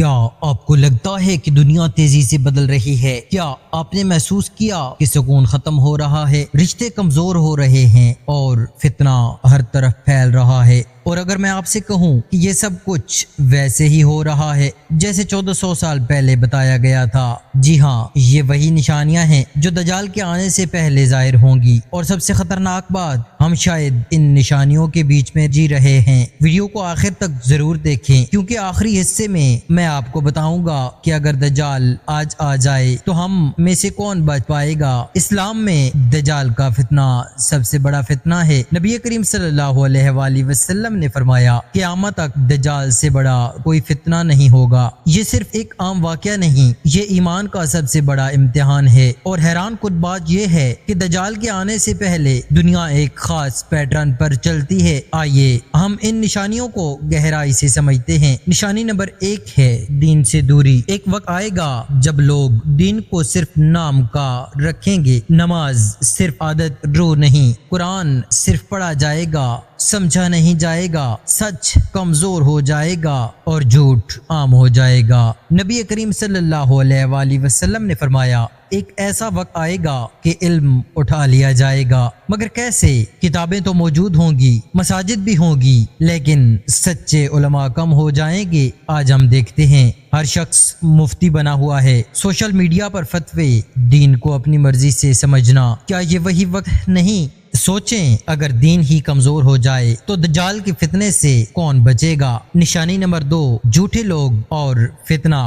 کیا آپ کو لگتا ہے کہ دنیا تیزی سے بدل رہی ہے؟ کیا آپ نے محسوس کیا کہ سکون ختم ہو رہا ہے، رشتے کمزور ہو رہے ہیں اور فتنہ ہر طرف پھیل رہا ہے؟ اور اگر میں آپ سے کہوں کہ یہ سب کچھ ویسے ہی ہو رہا ہے جیسے 1400 سال پہلے بتایا گیا تھا، جی ہاں، یہ وہی نشانیاں ہیں جو دجال کے آنے سے پہلے ظاہر ہوں گی۔ اور سب سے خطرناک بات، ہم شاید ان نشانیوں کے بیچ میں جی رہے ہیں۔ ویڈیو کو آخر تک ضرور دیکھیں، کیونکہ آخری حصے میں آپ کو بتاؤں گا کہ اگر دجال آج آ جائے تو ہم میں سے کون بچ پائے گا۔ اسلام میں دجال کا فتنہ سب سے بڑا فتنہ ہے۔ نبی کریم صلی اللہ علیہ وآلہ وسلم نے فرمایا، قیامت تک دجال سے بڑا کوئی فتنہ نہیں ہوگا۔ یہ صرف ایک عام واقعہ نہیں، یہ ایمان کا سب سے بڑا امتحان ہے۔ اور حیران کن بات یہ ہے کہ دجال کے آنے سے پہلے دنیا ایک خاص پیٹرن پر چلتی ہے۔ آئیے ہم ان نشانیوں کو گہرائی سے سمجھتے ہیں۔ نشانی نمبر 1 ہے دین سے دوری۔ ایک وقت آئے گا جب لوگ دین کو صرف نام کا رکھیں گے۔ نماز صرف عادت رو نہیں، قرآن صرف پڑھا جائے گا، سمجھا نہیں جائے گا، سچ کمزور ہو جائے گا اور جھوٹ عام ہو جائے گا۔ نبی کریم صلی اللہ علیہ وآلہ وسلم نے فرمایا، ایک ایسا وقت آئے گا کہ علم اٹھا لیا جائے گا، مگر کیسے؟ کتابیں تو موجود ہوں گی، مساجد بھی ہوں گی، لیکن سچے علماء کم ہو جائیں گے۔ آج ہم دیکھتے ہیں ہر شخص مفتی بنا ہوا ہے، سوشل میڈیا پر فتوے، دین کو اپنی مرضی سے سمجھنا۔ کیا یہ وہی وقت نہیں؟ سوچیں، اگر دین ہی کمزور ہو جائے تو دجال کے فتنے سے کون بچے گا؟ نشانی نمبر 2، جھوٹے لوگ اور فتنہ۔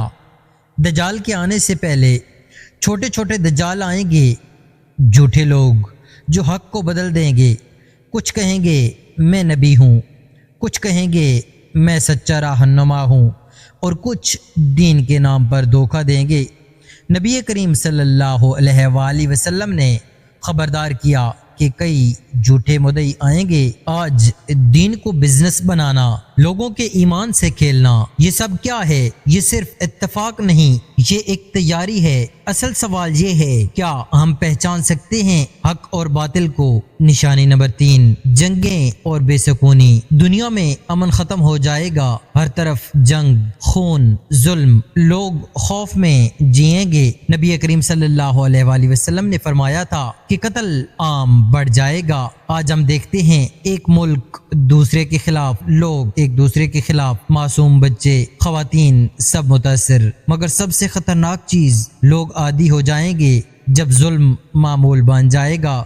دجال کے آنے سے پہلے چھوٹے چھوٹے دجال آئیں گے، جھوٹے لوگ جو حق کو بدل دیں گے۔ کچھ کہیں گے میں نبی ہوں، کچھ کہیں گے میں سچا رہنما ہوں، اور کچھ دین کے نام پر دھوکہ دیں گے۔ نبی کریم صلی اللہ علیہ وآلہ وسلم نے خبردار کیا کہ کئی جھوٹے مدعی آئیں گے۔ آج دین کو بزنس بنانا، لوگوں کے ایمان سے کھیلنا، یہ سب کیا ہے؟ یہ صرف اتفاق نہیں، یہ ایک تیاری ہے۔ اصل سوال یہ ہے، کیا ہم پہچان سکتے ہیں حق اور باطل کو؟ نشانی نمبر 3، جنگیں اور بے سکونی۔ دنیا میں امن ختم ہو جائے گا، ہر طرف جنگ، خون، ظلم، لوگ خوف میں جئیں گے۔ نبی کریم صلی اللہ علیہ وآلہ وسلم نے فرمایا تھا کہ قتل عام بڑھ جائے گا۔ آج ہم دیکھتے ہیں ایک ملک دوسرے کے خلاف، لوگ ایک دوسرے کے خلاف، معصوم بچے، خواتین، سب متاثر۔ مگر سب سے خطرناک چیز، لوگ عادی ہو جائیں گے۔ جب ظلم معمول بن جائے گا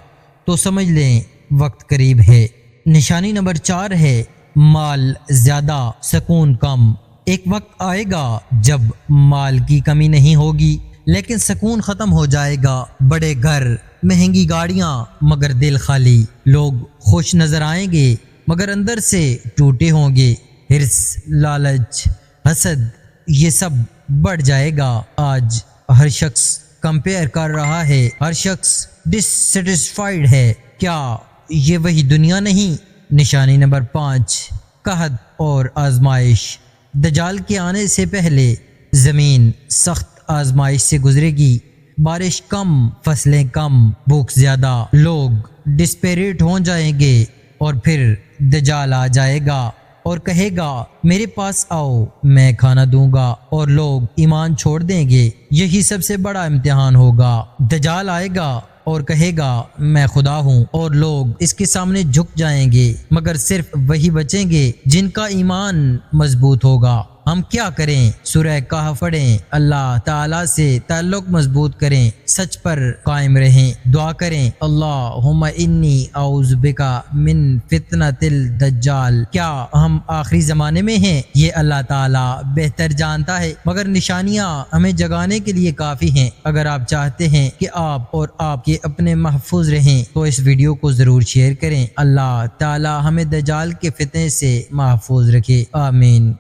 تو سمجھ لیں وقت قریب ہے۔ نشانی نمبر 4 ہے مال زیادہ، سکون کم۔ ایک وقت آئے گا جب مال کی کمی نہیں ہوگی، لیکن سکون ختم ہو جائے گا۔ بڑے گھر، مہنگی گاڑیاں، مگر دل خالی۔ لوگ خوش نظر آئیں گے مگر اندر سے ٹوٹے ہوں گے۔ حرص، لالچ، حسد، یہ سب بڑھ جائے گا۔ آج ہر شخص کمپیئر کر رہا ہے، ہر شخص ڈسسیٹسفائیڈ ہے۔ کیا یہ وہی دنیا نہیں؟ نشانی نمبر 5، قحط اور آزمائش۔ دجال کے آنے سے پہلے زمین سخت آزمائش سے گزرے گی۔ بارش کم، فصلیں کم، بھوک زیادہ، لوگ ڈسپیریٹ ہو جائیں گے۔ اور پھر دجال آ جائے گا اور کہے گا میرے پاس آؤ، میں کھانا دوں گا، اور لوگ ایمان چھوڑ دیں گے۔ یہی سب سے بڑا امتحان ہوگا۔ دجال آئے گا اور کہے گا میں خدا ہوں، اور لوگ اس کے سامنے جھک جائیں گے، مگر صرف وہی بچیں گے جن کا ایمان مضبوط ہوگا۔ ہم کیا کریں؟ سورہ کہف پڑھیں، اللہ تعالیٰ سے تعلق مضبوط کریں، سچ پر قائم رہیں، دعا کریں، اللہم انی اعوذ بک من فتنۃ الدجال۔ کیا ہم آخری زمانے میں ہیں؟ یہ اللہ تعالیٰ بہتر جانتا ہے، مگر نشانیاں ہمیں جگانے کے لیے کافی ہیں۔ اگر آپ چاہتے ہیں کہ آپ اور آپ کے اپنے محفوظ رہیں تو اس ویڈیو کو ضرور شیئر کریں۔ اللہ تعالیٰ ہمیں دجال کے فتنے سے محفوظ رکھے، آمین۔